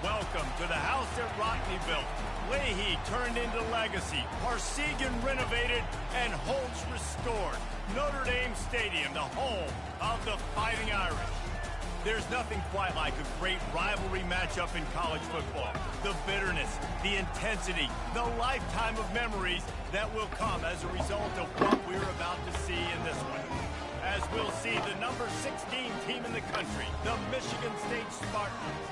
Welcome to the house that Rockney built. Leahy turned into legacy. Parsegan renovated and Holtz restored. Notre Dame Stadium, the home of the Fighting Irish. There's nothing quite like a great rivalry matchup in college football. The bitterness, the intensity, the lifetime of memories that will come as a result of what we're about to see in this one. As we'll see the number 16 team in the country, the Michigan State Spartans,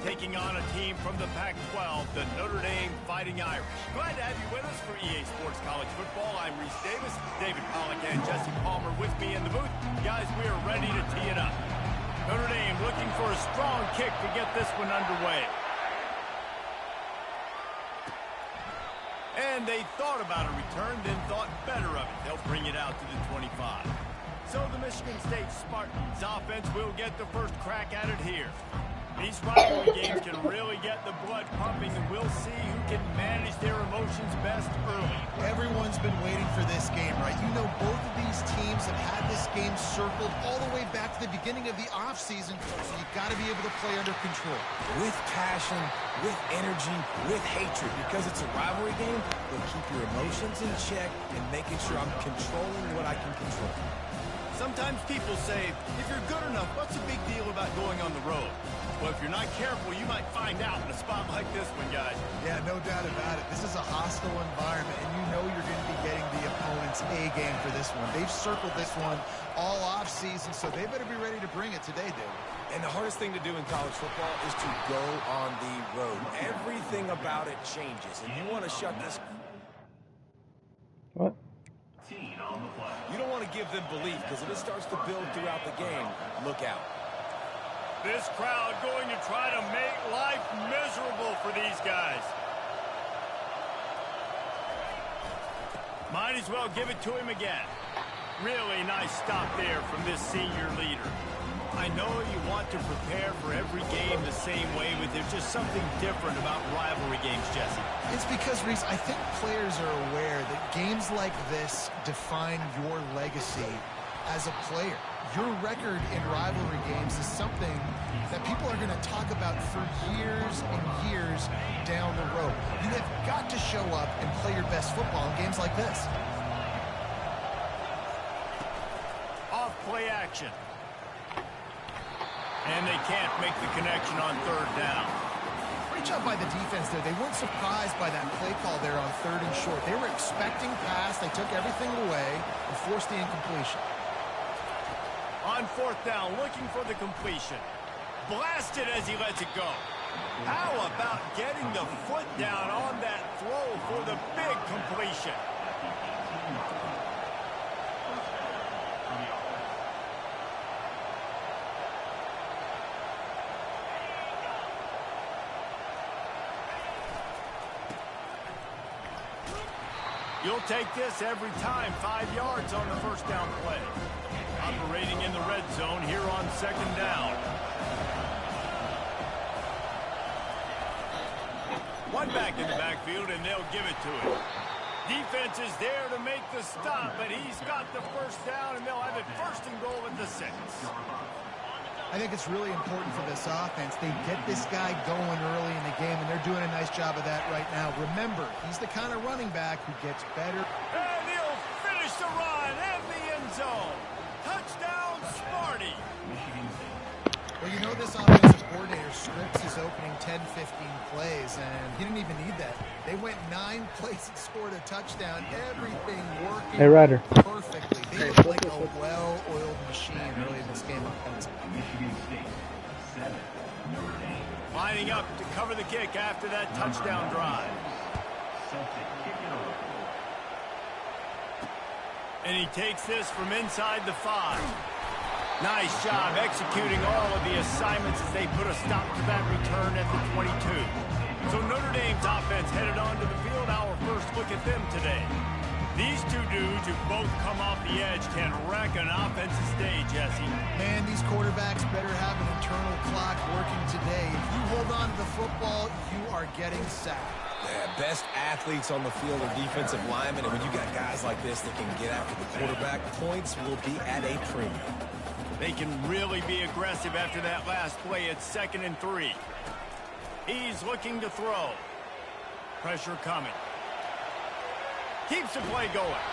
taking on a team from the Pac-12, the Notre Dame Fighting Irish. Glad to have you with us for EA Sports College Football. I'm Reese Davis, David Pollack and Jesse Palmer with me in the booth. Guys, we are ready to tee it up. Notre Dame looking for a strong kick to get this one underway. And they thought about a return, then thought better of it. They'll bring it out to the 25. So the Michigan State Spartans offense will get the first crack at it here. These rivalry games can really get the blood pumping, and we'll see who can manage their emotions best early. Everyone's been waiting for this game, right? You know, both of these teams have had this game circled all the way back to the beginning of the offseason, so you've got to be able to play under control. With passion, with energy, with hatred, because it's a rivalry game, but keep your emotions in check and making sure I'm controlling what I can control. Sometimes people say, if you're good enough, what's the big deal about going on the road? Well, if you're not careful, you might find out in a spot like this one, guys. Yeah, no doubt about it. This is a hostile environment, and you know you're going to be getting the opponent's A game for this one. They've circled this one all off-season, so they better be ready to bring it today, David. And the hardest thing to do in college football is to go on the road. Everything about it changes, and you want to shut this... What? You don't want to give them belief, because if it starts to build throughout the game, look out. This crowd going to try to make life miserable for these guys. Might as well give it to him again. Really nice stop there from this senior leader. I know you want to prepare for every game the same way, but there's just something different about rivalry games, Jesse. It's because, Reese, I think players are aware that games like this define your legacy as a player. Your record in rivalry games is something that people are going to talk about for years and years down the road. You have got to show up and play your best football in games like this. Off play action. And they can't make the connection on third down. Great job by the defense there. They weren't surprised by that play call there on 3rd and short. They were expecting pass. They took everything away and forced the incompletion. On 4th down, looking for the completion. Blasted as he lets it go. How about getting the foot down on that throw for the big completion? You'll take this every time. 5 yards on the 1st down play. Operating in the red zone here on 2nd down. One back in the backfield, and they'll give it to him. Defense is there to make the stop, but he's got the 1st down, and they'll have it 1st and goal at the 6. I think it's really important for this offense. They get this guy going early in the game, and they're doing a nice job of that right now. Remember, he's the kind of running back who gets better. And he'll finish the run and the end zone. Touchdown, Sparty. Well, you know this offensive coordinator scripts his opening 10, 15 plays, and he didn't even need that. They went 9 plays and scored a touchdown. Everything working perfectly. They look like a well-oiled machine early in this game offensively. Lining up to cover the kick after that touchdown drive. And he takes this from inside the 5. Nice job executing all of the assignments as they put a stop to that return at the 22. So Notre Dame's offense headed onto the field. Our first look at them today. These two dudes who both come off the edge can wreck an offensive day, Jesse. Man, these quarterbacks better have an internal clock working today. If you hold on to the football, you are getting sacked. Yeah, best athletes on the field are defensive linemen, and when you got guys like this that can get after the quarterback, points will be at a premium. They can really be aggressive after that last play at 2nd and 3. He's looking to throw. Pressure coming. Keeps the play going.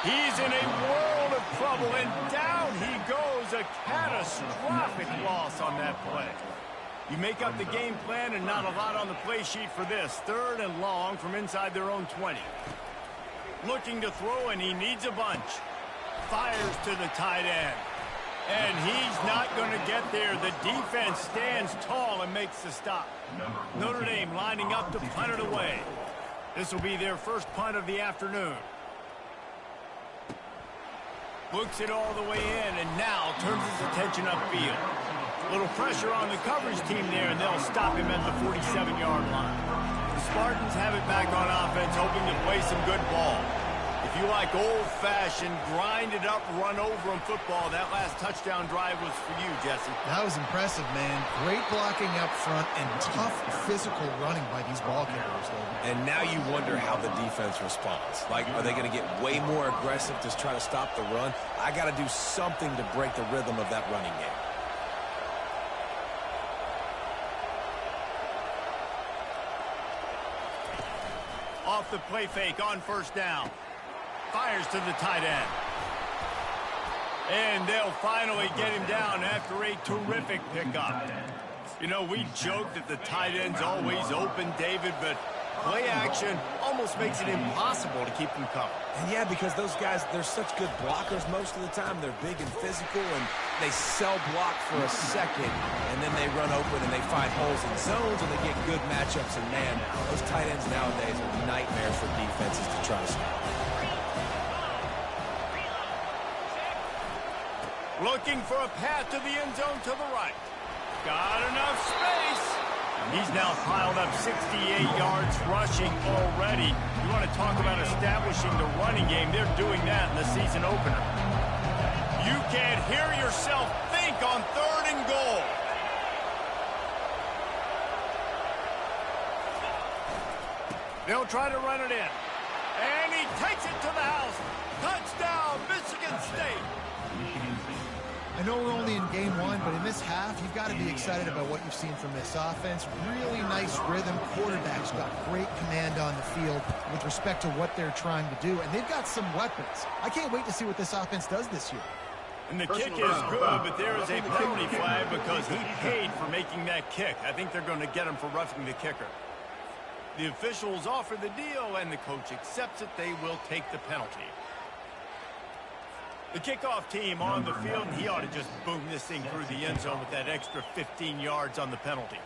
He's in a world of trouble, and down he goes. A catastrophic loss on that play. You make up the game plan and not a lot on the play sheet for this. 3rd and long from inside their own 20. Looking to throw, and he needs a bunch. Fires to the tight end. And he's not going to get there. The defense stands tall and makes the stop. Notre Dame lining up to punt it away. This will be their first punt of the afternoon. Looks it all the way in, and now turns his attention upfield. Little pressure on the coverage team there, and they'll stop him at the 47-yard line. The Spartans have it back on offense, hoping to play some good ball. If you like old-fashioned, grind-it-up, run-over-'em football, that last touchdown drive was for you, Jesse. That was impressive, man. Great blocking up front and tough physical running by these ball carriers, Logan. And now you wonder how the defense responds. Like, are they going to get way more aggressive to try to stop the run? I got to do something to break the rhythm of that running game. Off the play fake on first down. Fires to the tight end. And they'll finally get him down after a terrific pickup. You know, we joke that the tight end's always open, David, but play action almost makes it impossible to keep them covered. And yeah, because those guys, they're such good blockers most of the time. They're big and physical, and they sell block for a second, and then they run open and they find holes in zones, and they get good matchups. And man, those tight ends nowadays are nightmares for defenses to try to stop. Looking for a path to the end zone to the right. Got enough space. He's now piled up 68 yards rushing already. You want to talk about establishing the running game? They're doing that in the season opener. You can't hear yourself think on 3rd and goal. They'll try to run it in. And he takes it to the house. Touchdown, Michigan State. I know we're only in game 1, but in this half, you've got to be excited about what you've seen from this offense. Really nice rhythm. Quarterback's got great command on the field with respect to what they're trying to do, and they've got some weapons. I can't wait to see what this offense does this year. And the kick is good, but there is a penalty flag because he paid for making that kick. I think they're going to get him for roughing the kicker. The officials offer the deal, and the coach accepts it. They will take the penalty. The kickoff team on the field, and he ought to just boom this thing through the end zone with that extra 15 yards on the penalty.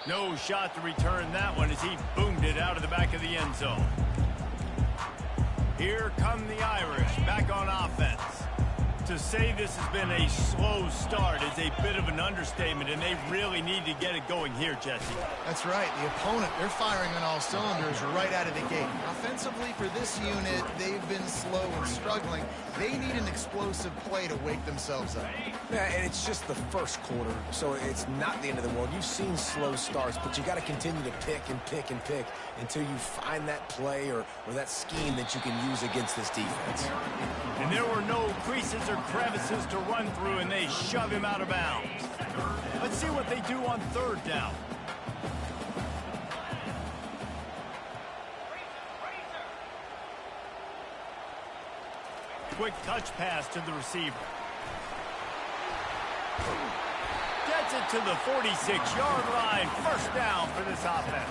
No shot to return that one as he boomed it out of the back of the end zone. Here come the Irish back on offense. To say this has been a slow start is a bit of an understatement, and they really need to get it going here, Jesse. That's right. The opponent, they're firing on all cylinders right out of the gate. Offensively, for this unit, they've been slow and struggling. They need an explosive play to wake themselves up. Yeah, and it's just the first quarter, so it's not the end of the world. You've seen slow starts, but you got to continue to pick and pick and pick until you find that play or that scheme that you can use against this defense. And there were no creases or crevices to run through, and they shove him out of bounds. Let's see what they do on 3rd down. Quick touch pass to the receiver. Gets it to the 46-yard line. First down for this offense.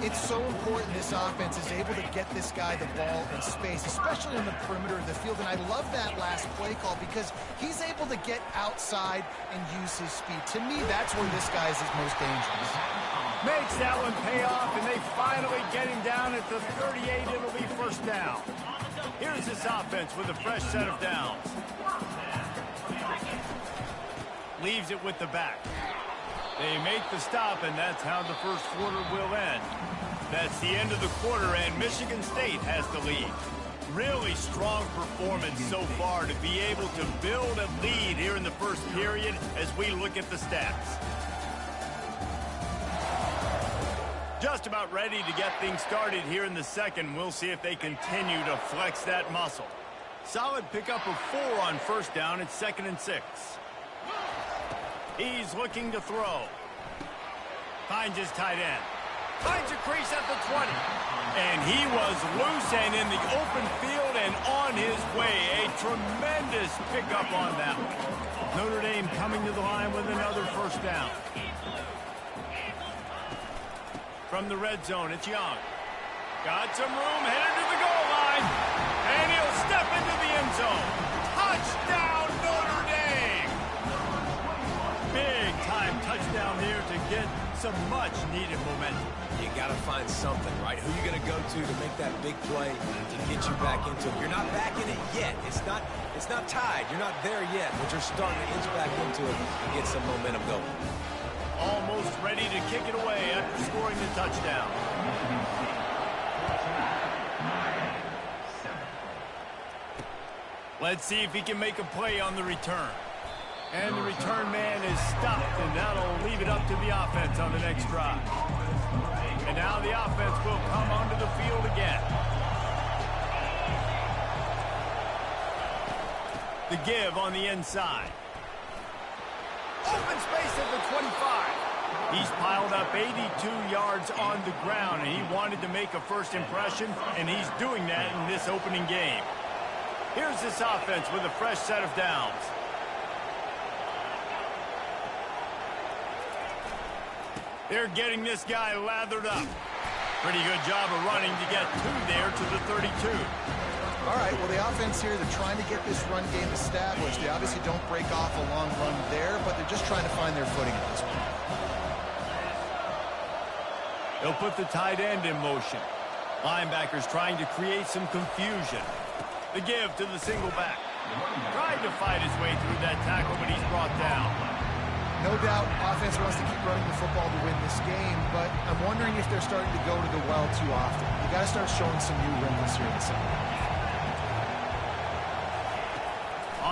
It's so important this offense is able to get this guy the ball in space, especially on the perimeter of the field. And I love that last play call because he's able to get outside and use his speed. To me, that's where this guy is his most dangerous. Makes that one pay off, and they finally get him down at the 38. It'll be first down. Here's this offense with a fresh set of downs. Leaves it with the back. They make the stop, and that's how the first quarter will end. That's the end of the quarter, and Michigan State has the lead. Really strong performance so far to be able to build a lead here in the first period as we look at the stats. Just about ready to get things started here in the second. We'll see if they continue to flex that muscle. Solid pickup of 4 on first down. It's 2nd and 6. He's looking to throw. Finds his tight end. Finds a crease at the 20. And he was loose and in the open field and on his way. A tremendous pickup on that one. Notre Dame coming to the line with another first down. From the red zone, it's Young. Got some room, headed to the goal line. And he'll step into the end zone. Touchdown, Notre Dame! Big-time touchdown here to get some much-needed momentum. You got to find something, right? Who are you going to go to make that big play to get you back into it? You're not back in it yet. It's not tied. You're not there yet, but you're starting to inch back into it and get some momentum going. Almost ready to kick it away after scoring the touchdown. Let's see if he can make a play on the return. And the return man is stopped, and that'll leave it up to the offense on the next drive. And now the offense will come onto the field again. The give on the inside. Open space at the 25. He's piled up 82 yards on the ground, and he wanted to make a first impression, and he's doing that in this opening game. Here's this offense with a fresh set of downs. They're getting this guy lathered up. Pretty good job of running to get there to the 32. All right, well, the offense here, they're trying to get this run game established. They obviously don't break off a long run there, but they're just trying to find their footing at this point. They'll put the tight end in motion. Linebackers trying to create some confusion. The give to the single back. Tried to fight his way through that tackle, but he's brought down. No doubt, offense wants to keep running the football to win this game, but I'm wondering if they're starting to go to the well too often. You got to start showing some new wrinkles here in the second half.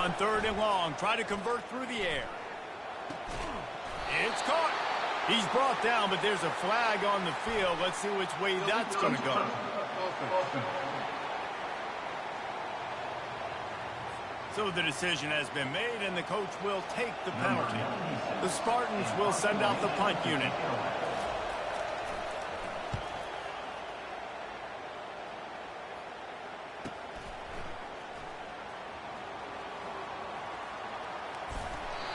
On third and long, try to convert through the air. It's caught. He's brought down, but there's a flag on the field. Let's see which way that's going to go. So the decision has been made, and the coach will take the penalty. The Spartans will send out the punt unit.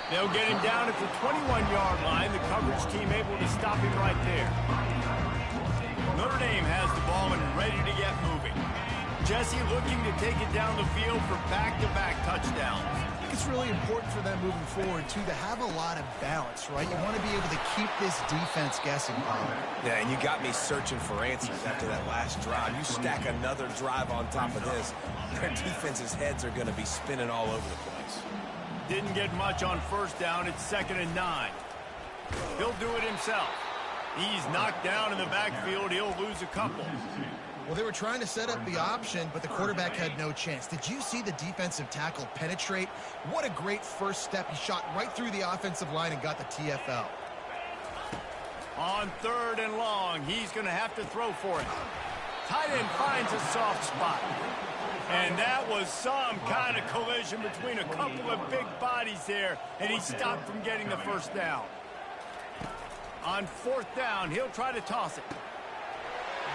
They'll get him down at the 21-yard line. The coverage team able to stop him right there. Notre Dame has the ball and ready to get moving. Jesse looking to take it down the field for back-to-back touchdowns. I think it's really important for them moving forward, too, to have a lot of balance, right? You want to be able to keep this defense guessing, Paul. Yeah, and you got me searching for answers after that last drive. You stack another drive on top of this, their defense's heads are going to be spinning all over the place. Didn't get much on first down. It's 2nd and 9. He'll do it himself. He's knocked down in the backfield. He'll lose a couple. Well, they were trying to set up the option, but the quarterback had no chance. Did you see the defensive tackle penetrate? What a great first step. He shot right through the offensive line and got the TFL. On third and long, he's going to have to throw for it. Tight end finds a soft spot. And that was some kind of collision between a couple of big bodies there, and he stopped from getting the first down. On fourth down, he'll try to toss it.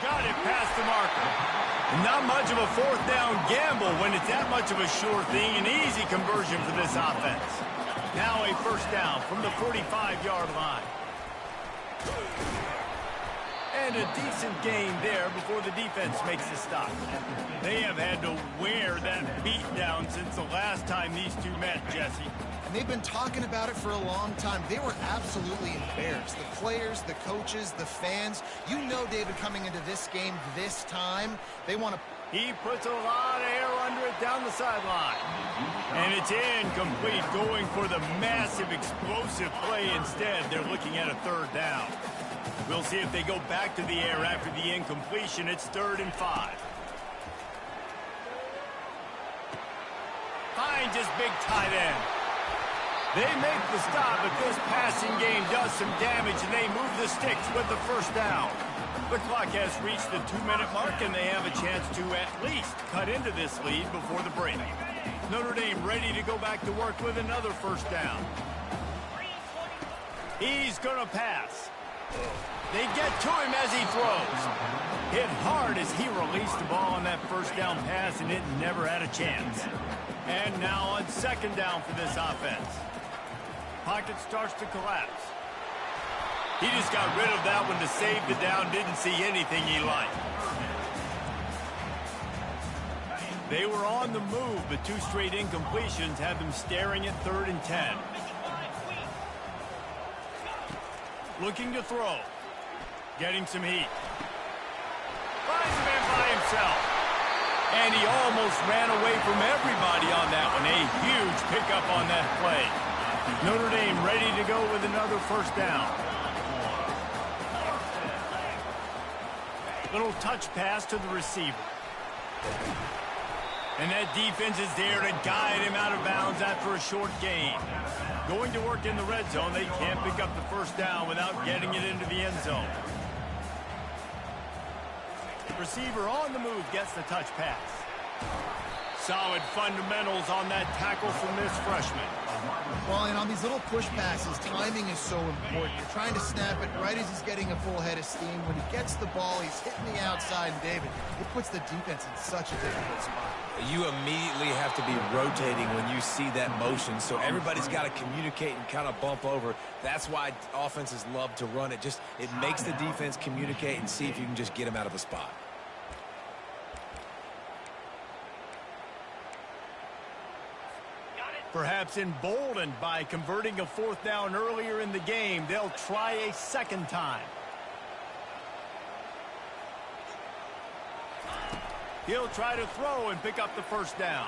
Got it past the marker. Not much of a fourth down gamble when it's that much of a sure thing. An easy conversion for this offense. Now a first down from the 45-yard line. And a decent gain there before the defense makes the stop. They have had to wear that beat down since the last time these two met, Jesse. And they've been talking about it for a long time. They were absolutely embarrassed. The players, the coaches, the fans. You know, David, coming into this game this time, they want to... He puts a lot of air under it down the sideline. And it's incomplete, going for the massive explosive play instead. They're looking at a third down. We'll see if they go back to the air after the incompletion. It's 3rd and 5. Finds his big tight end. They make the stop, but this passing game does some damage, and they move the sticks with the first down. The clock has reached the 2-minute mark, and they have a chance to at least cut into this lead before the break. Notre Dame ready to go back to work with another first down. He's going to pass. They get to him as he throws. Hit hard as he released the ball on that first down pass, and it never had a chance. And now on second down for this offense. Pocket starts to collapse. He just got rid of that one to save the down. Didn't see anything he liked. They were on the move, but 2 straight incompletions had them staring at 3rd and 10. Looking to throw. Getting some heat. Finds a man by himself. And he almost ran away from everybody on that one. A huge pickup on that play. Notre Dame ready to go with another first down. Little touch pass to the receiver. And that defense is there to guide him out of bounds after a short gain. Going to work in the red zone. They can't pick up the first down without getting it into the end zone. Receiver on the move gets the touch pass. Solid fundamentals on that tackle from this freshman. Well, and on these little push passes, timing is so important. You're trying to snap it right as he's getting a full head of steam. When he gets the ball, he's hitting the outside, and David, it puts the defense in such a difficult spot. You immediately have to be rotating when you see that motion, so everybody's got to communicate and kind of bump over. That's why offenses love to run it. It makes the defense communicate and see if you can just get them out of the spot. Perhaps emboldened by converting a 4th down earlier in the game, they'll try a second time. He'll try to throw and pick up the first down.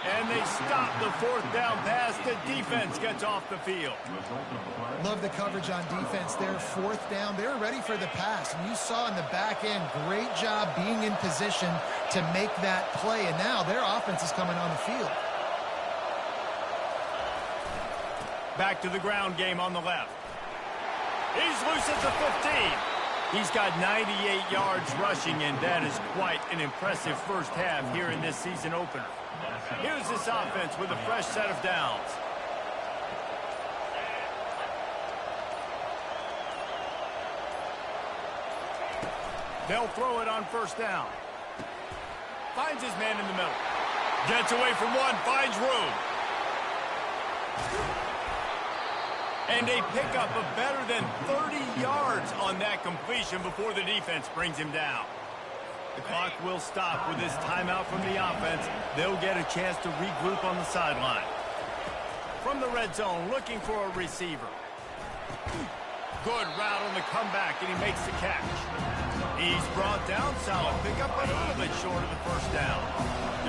And they stop the 4th down pass. The defense gets off the field. Love the coverage on defense there. 4th down. They're ready for the pass. And you saw in the back end, great job being in position to make that play. And now their offense is coming on the field. Back to the ground game on the left. He's loose at the 15. He's got 98 yards rushing, and that is quite an impressive first half here in this season opener. Here's this offense with a fresh set of downs. They'll throw it on first down. Finds his man in the middle. Gets away from one, finds room. And a pickup of better than 30 yards on that completion before the defense brings him down. The clock will stop with this timeout from the offense. They'll get a chance to regroup on the sideline. From the red zone, looking for a receiver. Good route on the comeback, and he makes the catch. He's brought down, solid pickup, but a little bit short of the first down.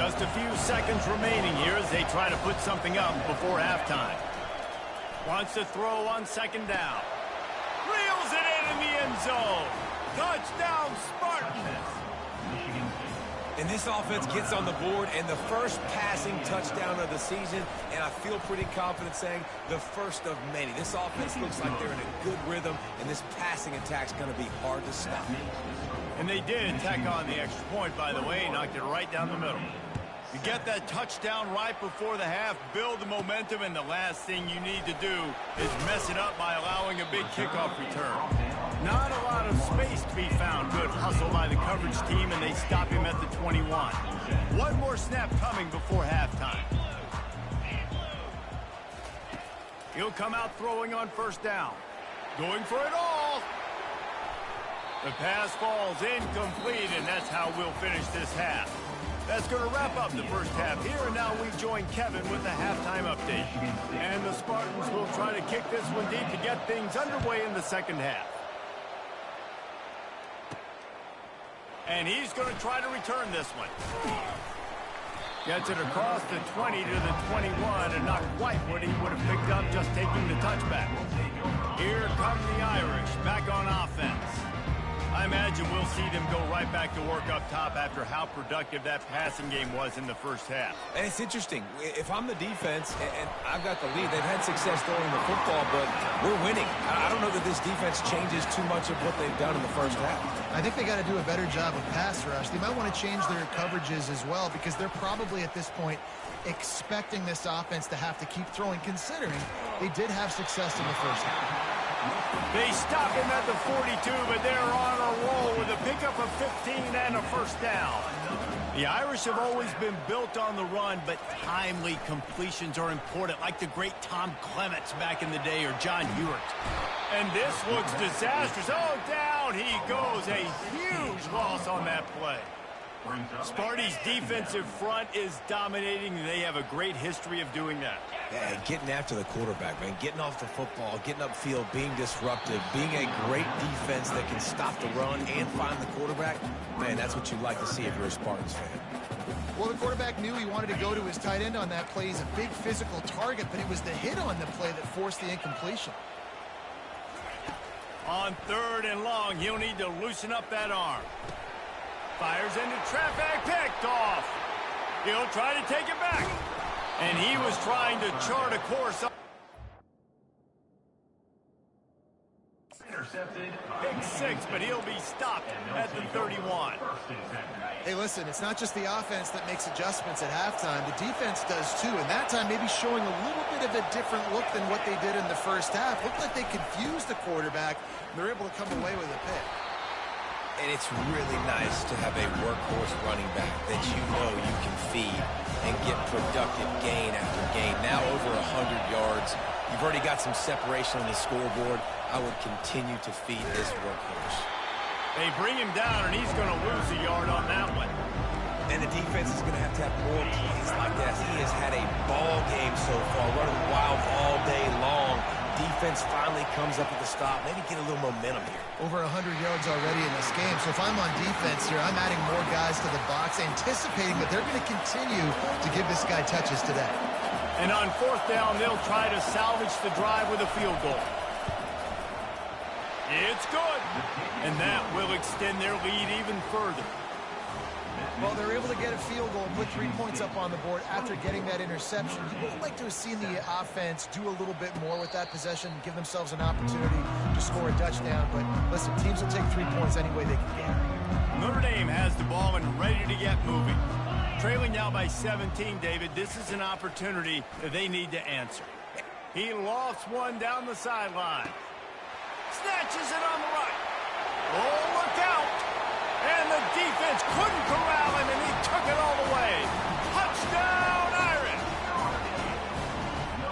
Just a few seconds remaining here as they try to put something up before halftime. Wants to throw on second down. Reels it in the end zone. Touchdown, Spartans. And this offense gets on the board, and the first passing touchdown of the season, and I feel pretty confident saying the first of many. This offense looks like they're in a good rhythm, and this passing attack's going to be hard to stop. And they did tack on the extra point, by the way, knocked it right down the middle. You get that touchdown right before the half, build the momentum, and the last thing you need to do is mess it up by allowing a big kickoff return. Not a lot of space to be found. Good hustle by the coverage team, and they stop him at the 21. One more snap coming before halftime. He'll come out throwing on first down. Going for it all. The pass falls incomplete, and that's how we'll finish this half. That's going to wrap up the first half here, and now we join Kevin with the halftime update. And the Spartans will try to kick this one deep to get things underway in the second half. And he's going to try to return this one. Gets it across the 20 to the 21, and not quite what he would have picked up just taking the touchback. Here come the Irish, back on offense. I imagine we'll see them go right back to work up top after how productive that passing game was in the first half. And it's interesting. If I'm the defense and I've got the lead, they've had success throwing the football, but we're winning. I don't know that this defense changes too much of what they've done in the first half. I think they got to do a better job of pass rush. They might want to change their coverages as well, because they're probably at this point expecting this offense to have to keep throwing, considering they did have success in the first half. They stop him at the 42, but they're on a roll with a pickup of 15 and a first down. The Irish have always been built on the run, but timely completions are important, like the great Tom Clements back in the day or John Hewitt. And this looks disastrous. Oh, down he goes. A huge loss on that play. Sparty's defensive front is dominating. They have a great history of doing that. Yeah, getting after the quarterback, man. Getting off the football, getting upfield, being disruptive, being a great defense that can stop the run and find the quarterback. Man, that's what you like to see if you're a Spartans fan. Well, the quarterback knew he wanted to go to his tight end on that play. He's a big physical target, but it was the hit on the play that forced the incompletion. On 3rd and long, he'll need to loosen up that arm. Fires into traffic, picked off. He'll try to take it back. And he was trying to chart a course. Pick 6, but he'll be stopped at the 31. Hey, listen, it's not just the offense that makes adjustments at halftime. The defense does too, and that time maybe showing a little bit of a different look than what they did in the first half. Looked like they confused the quarterback, and they're able to come away with a pick. And it's really nice to have a workhorse running back that you know you can feed and get productive gain after gain. Now over 100 yards. You've already got some separation on the scoreboard. I would continue to feed this workhorse. They bring him down, and he's going to lose a yard on that one. And the defense is going to have more plays like that. He has had a ball game so far, running wild all day long. Defense finally comes up with the stop. Maybe get a little momentum here. Over 100 yards already in this game. So if I'm on defense here, I'm adding more guys to the box, anticipating that they're going to continue to give this guy touches today. And on 4th down, they'll try to salvage the drive with a field goal. It's good. And that will extend their lead even further. Well, they're able to get a field goal and put 3 points up on the board after getting that interception. You would like to have seen the offense do a little bit more with that possession, give themselves an opportunity to score a touchdown. But listen, teams will take 3 points any way they can get it. Notre Dame has the ball and ready to get moving. Trailing now by 17, David. This is an opportunity that they need to answer. He lofts one down the sideline. Snatches it on the right. Oh, look out! And the defense couldn't corral him, and he took it all the way. Touchdown, Irish!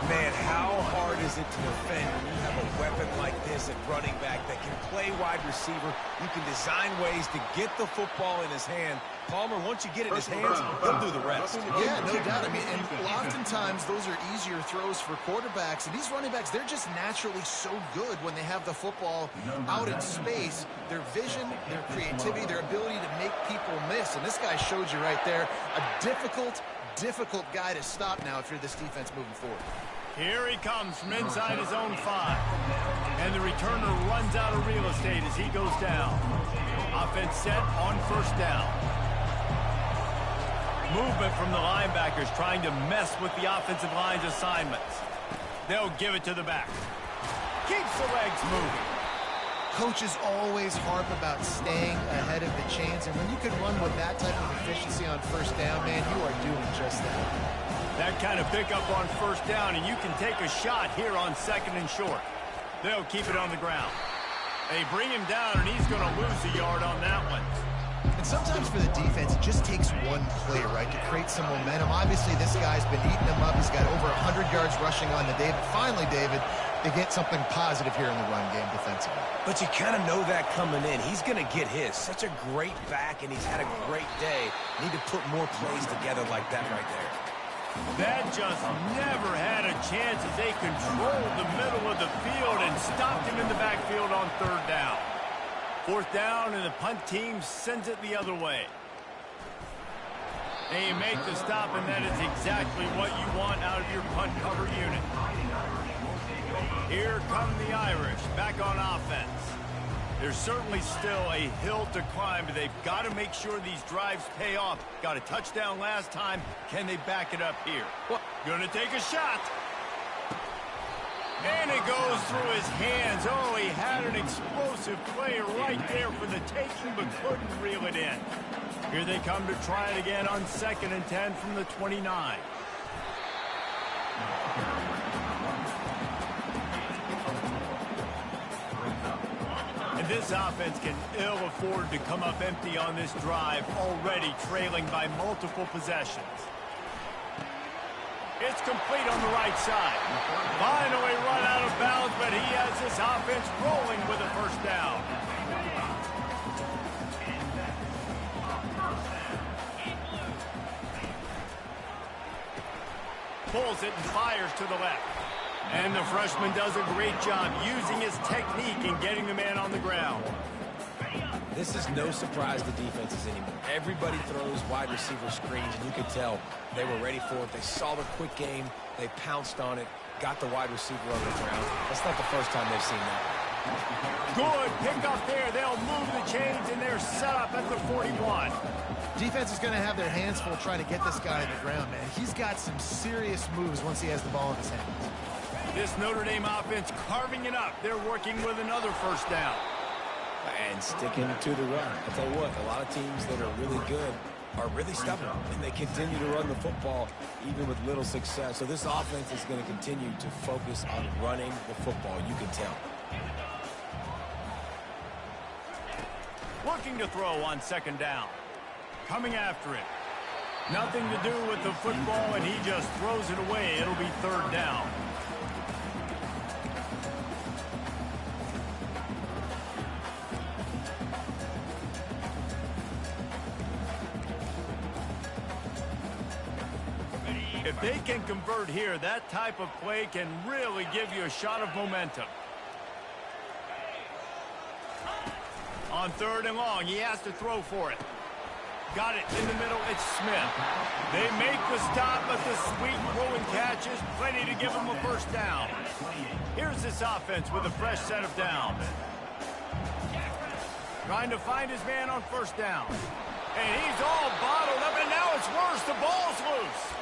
Man, how hard is it to defend when you have a weapon like this at running back that can play wide receiver? You can design ways to get the football in his hand. Palmer, once you get it in his hands, he'll do the rest. Yeah, no doubt. I mean, and oftentimes those are easier throws for quarterbacks. And these running backs, they're just naturally so good when they have the football out in space. Their vision, their creativity, their ability to make people miss. And this guy showed you right there, a difficult guy to stop now if you're this defense moving forward. Here he comes from inside his own 5. And the returner runs out of real estate as he goes down. Offense set on 1st down. Movement from the linebackers trying to mess with the offensive line's assignments. They'll give it to the back. Keeps the legs moving. Coaches always harp about staying ahead of the chains, and when you can run with that type of efficiency on 1st down, man, you are doing just that. That kind of pickup on 1st down, and you can take a shot here on 2nd and short. They'll keep it on the ground. They bring him down, and he's going to lose a yard on that one. And sometimes for the defense, it just takes one play, right, to create some momentum. Obviously, this guy's been eating them up. He's got over 100 yards rushing on the day. But finally, David, they get something positive here in the run game defensively. But you kind of know that coming in. He's going to get his. Such a great back, and he's had a great day. Need to put more plays together like that right there. That just never had a chance as they controlled the middle of the field and stopped him in the backfield on 3rd down. 4th down, and the punt team sends it the other way. They make the stop, and that is exactly what you want out of your punt cover unit. Here come the Irish back on offense. There's certainly still a hill to climb, but they've got to make sure these drives pay off. Got a touchdown last time. Can they back it up here? Gonna take a shot. And it goes through his hands. Oh, he had an explosive play right there for the taking, but couldn't reel it in. Here they come to try it again on 2nd and 10 from the 29. This offense can ill afford to come up empty on this drive, already trailing by multiple possessions. It's complete on the right side. Finally run out of bounds, but he has this offense rolling with a first down. Pulls it and fires to the left. And the freshman does a great job using his technique and getting the man on the ground. This is no surprise to defenses anymore. Everybody throws wide receiver screens, and you could tell they were ready for it. They saw the quick game. They pounced on it, got the wide receiver on the ground. That's not the first time they've seen that. Good pick up there. They'll move the chains, and they're set up at the 41. Defense is going to have their hands full trying to get this guy on the ground, man. He's got some serious moves once he has the ball in his hands. This Notre Dame offense carving it up. They're working with another first down. And sticking to the run. I'll tell you what, a lot of teams that are really good are really stubborn, and they continue to run the football even with little success. So this offense is going to continue to focus on running the football, you can tell. Looking to throw on second down. Coming after it. Nothing to do with the football, and he just throws it away. It'll be third down. If they can convert here, that type of play can really give you a shot of momentum. On third and long, he has to throw for it. Got it in the middle, it's Smith. They make the stop, but the sweet throwing catch is plenty to give them a first down. Here's this offense with a fresh set of downs. Trying to find his man on first down. And he's all bottled up, and now it's worse. The ball's loose.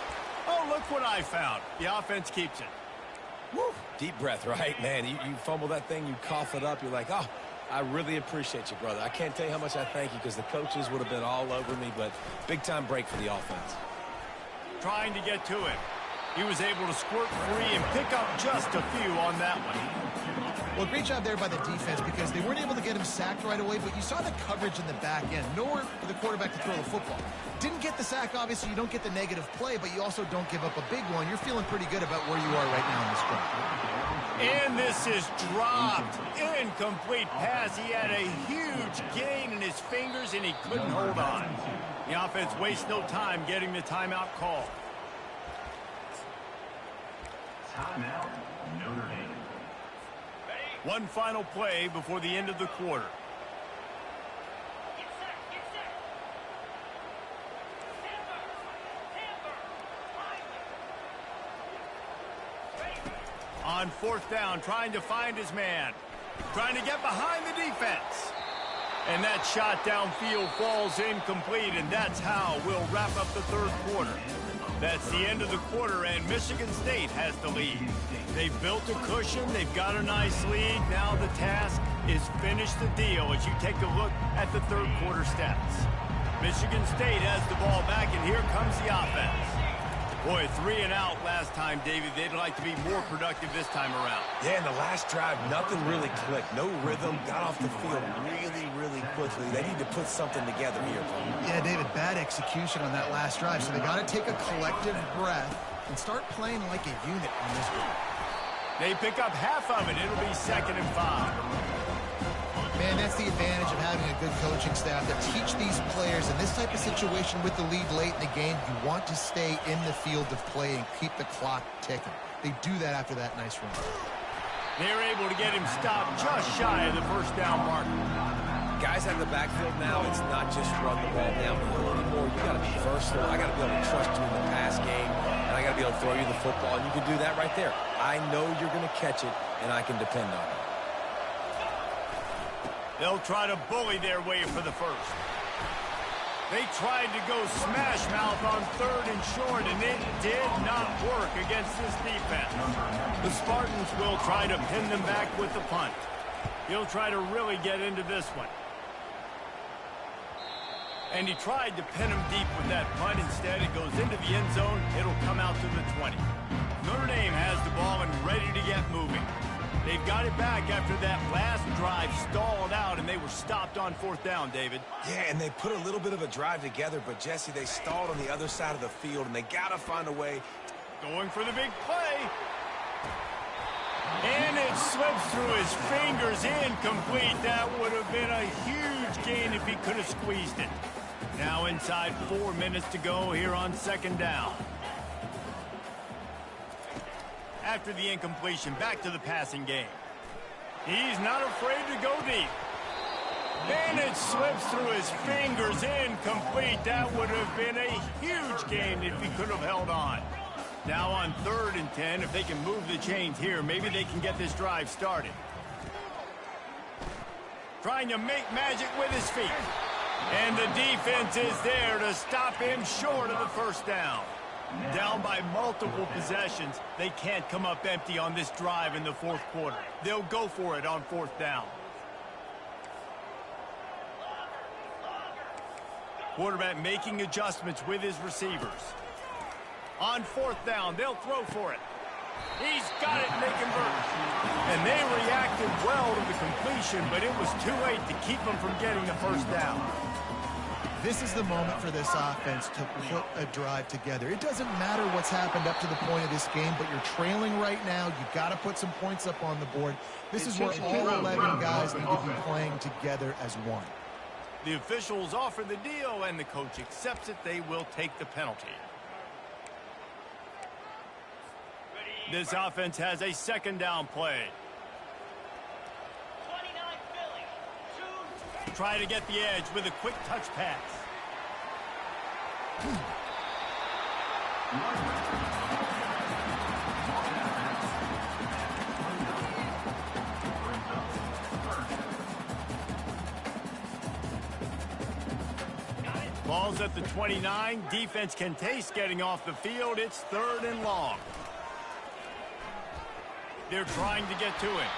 Oh, look what I found. The offense keeps it. Woo. Deep breath, right? Man, you fumble that thing, you cough it up, you're like, oh, I really appreciate you, brother. I can't tell you how much I thank you because the coaches would have been all over me, but big-time break for the offense. Trying to get to him. He was able to squirt free and pick up just a few on that one. Well, great job there by the defense because they weren't able to get him sacked right away, but you saw the coverage in the back end. Nowhere for the quarterback to throw the football. Didn't get the sack, obviously. You don't get the negative play, but you also don't give up a big one. You're feeling pretty good about where you are right now in this drive. And this is dropped. Incomplete pass. He had a huge gain in his fingers, and he couldn't hold on. The offense wastes no time getting the timeout call. Timeout, Notre Dame. One final play before the end of the quarter. On fourth down, trying to find his man. Trying to get behind the defense. And that shot downfield falls incomplete, and that's how we'll wrap up the third quarter. That's the end of the quarter, and Michigan State has the lead. They've built a cushion. They've got a nice lead. Now the task is finish the deal as you take a look at the third quarter stats. Michigan State has the ball back, and here comes the offense. Boy, 3 and out last time, David. They'd like to be more productive this time around. Yeah, in the last drive, nothing really clicked. No rhythm. Got off the field really, really quickly. They need to put something together here. Yeah, David, bad execution on that last drive. So they got to take a collective breath and start playing like a unit on this one. They pick up half of it. It'll be 2nd and 5. Man, that's the advantage of having a good coaching staff that teach these players in this type of situation with the lead late in the game. You want to stay in the field of play and keep the clock ticking. They do that after that nice run. They're able to get him stopped just shy of the first down mark. Guys out of the backfield now, it's not just run the ball downhill anymore. You got to be versatile. I got to be able to trust you in the pass game, and I got to be able to throw you the football, and you can do that right there. I know you're going to catch it, and I can depend on it. They'll try to bully their way for the first. They tried to go smash mouth on 3rd and short, and it did not work against this defense. The Spartans will try to pin them back with the punt. He'll try to really get into this one. And he tried to pin him deep with that punt. Instead, it goes into the end zone. It'll come out to the 20. Notre Dame has the ball and ready to get moving. They've got it back after that last drive stalled out, and they were stopped on 4th down, David. Yeah, and they put a little bit of a drive together, but, Jesse, they stalled on the other side of the field, and they got to find a way. Going for the big play. And it slips through his fingers, incomplete. That would have been a huge gain if he could have squeezed it. Now inside 4 minutes to go here on 2nd down. After the incompletion, back to the passing game. He's not afraid to go deep. And it slips through his fingers, incomplete. That would have been a huge gain if he could have held on. Now on 3rd and 10, if they can move the chains here, maybe they can get this drive started. Trying to make magic with his feet. And the defense is there to stop him short of the 1st down. Down by multiple possessions, they can't come up empty on this drive in the 4th quarter. They'll go for it on 4th down. Quarterback making adjustments with his receivers. On 4th down, they'll throw for it. He's got it, and they convert. And they reacted well to the completion, but it was too late to keep them from getting the 1st down. This is the moment for this offense to put a drive together. It doesn't matter what's happened up to the point of this game, but you're trailing right now. You've got to put some points up on the board. This is where all 11 guys need to be playing together as one. The officials offer the deal, and the coach accepts it. They will take the penalty. This offense has a 2nd down play. Try to get the edge with a quick touch pass. Ball's at the 29. Defense can taste getting off the field. It's 3rd and long. They're trying to get to him.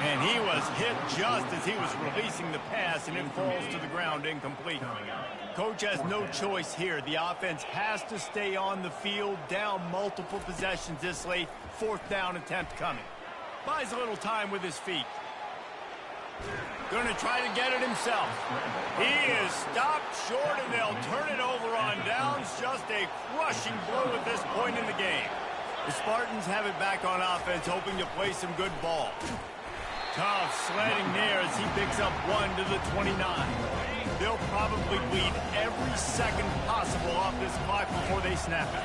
And he was hit just as he was releasing the pass, and it falls to the ground incomplete. Coach has no choice here. The offense has to stay on the field, down multiple possessions this late. 4th down attempt coming. Buys a little time with his feet. Going to try to get it himself. He is stopped short, and they'll turn it over on downs. Just a crushing blow at this point in the game. The Spartans have it back on offense, hoping to play some good ball. Tough sledding there as he picks up 1 to the 29. They'll probably bleed every second possible off this clock before they snap it.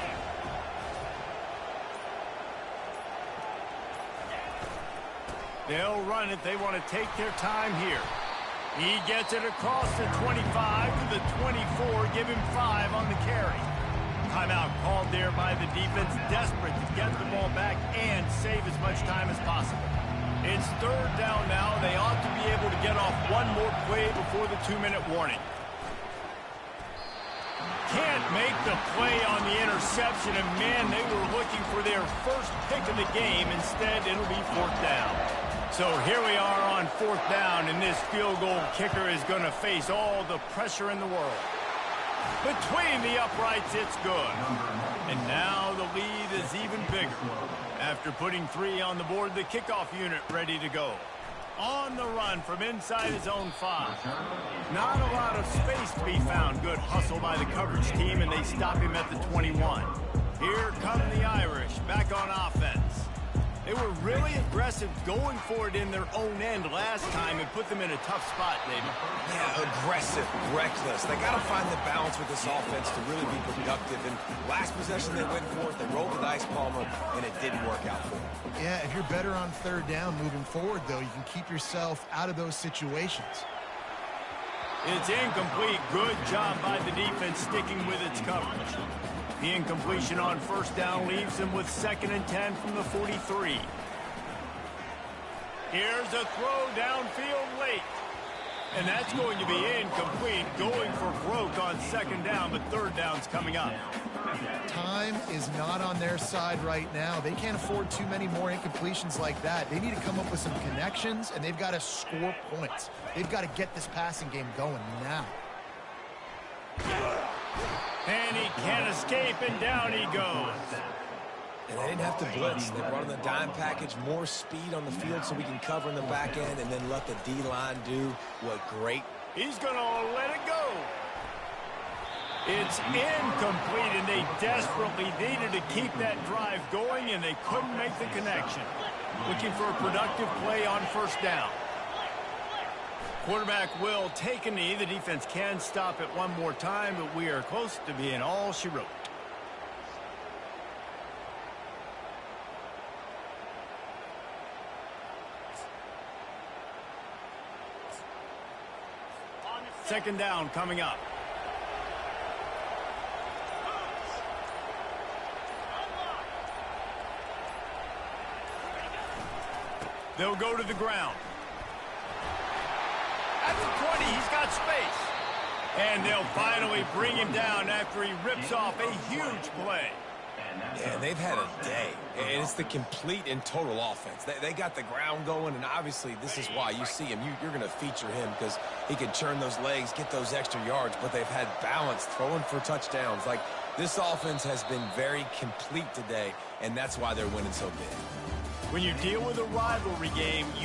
They'll run it. They want to take their time here. He gets it across the 25 to the 24. Give him 5 on the carry. Timeout called there by the defense, desperate to get the ball back and save as much time as possible. It's 3rd down now. They ought to be able to get off one more play before the 2-minute warning. Can't make the play on the interception, and man, they were looking for their first pick of the game. Instead, it'll be 4th down. So here we are on 4th down, and this field goal kicker is going to face all the pressure in the world. Between the uprights, it's good. And now the lead is even bigger. After putting 3 on the board, the kickoff unit ready to go. On the run from inside his own 5. Not a lot of space to be found. Good hustle by the coverage team, and they stop him at the 21. Here come the Irish, back on offense. They were really aggressive going for it in their own end last time and put them in a tough spot, David. Yeah, aggressive, reckless. They got to find the balance with this offense to really be productive. And last possession they went for it, they rolled the dice, Palmer, and it didn't work out for them. Yeah, if you're better on 3rd down moving forward, though, you can keep yourself out of those situations. It's incomplete. Good job by the defense sticking with its coverage. The incompletion on 1st down leaves him with 2nd and 10 from the 43. Here's a throw downfield late. And that's going to be incomplete. Going for broke on 2nd down, but 3rd down's coming up. Time is not on their side right now. They can't afford too many more incompletions like that. They need to come up with some connections, and they've got to score points. They've got to get this passing game going now. And he can't escape, and down he goes. And they didn't have to blitz. They brought in the dime package, more speed on the field so we can cover in the back end and then let the D-line do what great. He's going to let it go. It's incomplete, and they desperately needed to keep that drive going, and they couldn't make the connection. Looking for a productive play on first down. Quarterback will take a knee. The defense can stop it one more time, but we are close to being all she wrote. Second down coming up. They'll go to the ground. At the 20, he's got space. And they'll finally bring him down after he rips off a huge play. Yeah, they've had a day, and it's the complete and total offense. They got the ground going, and obviously this is why you see him. You're going to feature him because he can churn those legs, get those extra yards, but they've had balance, throwing for touchdowns. Like, this offense has been very complete today, and that's why they're winning so big. When you deal with a rivalry game,